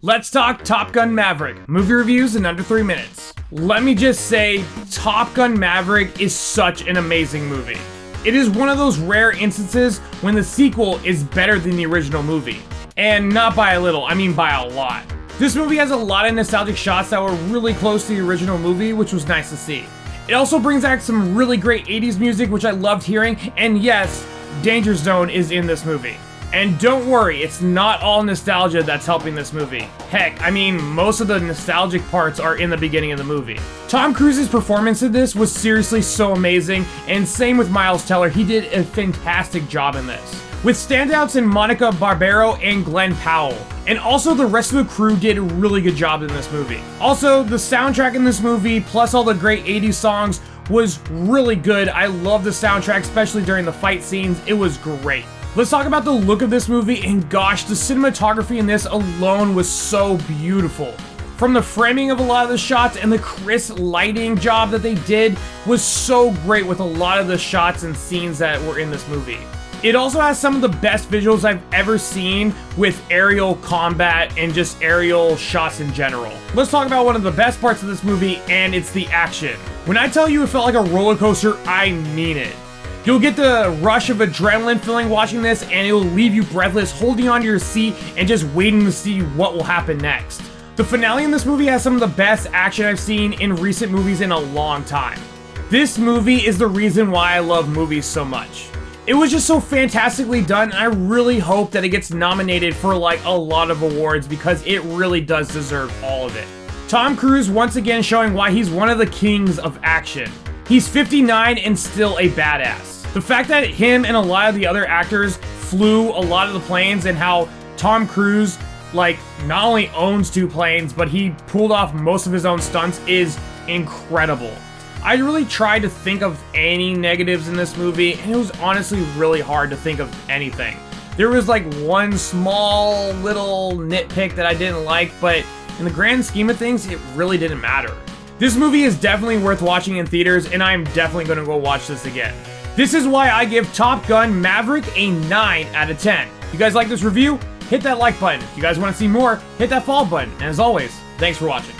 Let's talk Top Gun Maverick, movie reviews in under 3 minutes. Let me just say, Top Gun Maverick is such an amazing movie. It is one of those rare instances when the sequel is better than the original movie. And not by a little, I mean by a lot. This movie has a lot of nostalgic shots that were really close to the original movie, which was nice to see. It also brings back some really great 80s music, which I loved hearing, and yes, Danger Zone is in this movie. And don't worry, it's not all nostalgia that's helping this movie. Heck, I mean, most of the nostalgic parts are in the beginning of the movie. Tom Cruise's performance in this was seriously so amazing, and same with Miles Teller, he did a fantastic job in this. With standouts in Monica Barbero and Glenn Powell. And also the rest of the crew did a really good job in this movie. Also, the soundtrack in this movie, plus all the great 80s songs, was really good. I love the soundtrack, especially during the fight scenes. It was great. Let's talk about the look of this movie, and gosh, the cinematography in this alone was so beautiful. From the framing of a lot of the shots and the crisp lighting job that they did was so great with a lot of the shots and scenes that were in this movie. It also has some of the best visuals I've ever seen with aerial combat and just aerial shots in general. Let's talk about one of the best parts of this movie, and it's the action. When I tell you it felt like a roller coaster, I mean it. You'll get the rush of adrenaline feeling watching this, and it will leave you breathless, holding onto your seat and just waiting to see what will happen next. The finale in this movie has some of the best action I've seen in recent movies in a long time. This movie is the reason why I love movies so much. It was just so fantastically done, and I really hope that it gets nominated for like a lot of awards because it really does deserve all of it. Tom Cruise once again showing why he's one of the kings of action. He's 59 and still a badass. The fact that him and a lot of the other actors flew a lot of the planes, and how Tom Cruise like not only owns 2 planes, but he pulled off most of his own stunts is incredible. I really tried to think of any negatives in this movie, and it was honestly really hard to think of anything. There was like one small little nitpick that I didn't like, but in the grand scheme of things, it really didn't matter. This movie is definitely worth watching in theaters, and I'm definitely going to go watch this again. This is why I give Top Gun Maverick a 9 out of 10. If you guys like this review, hit that like button. If you guys want to see more, hit that follow button. And as always, thanks for watching.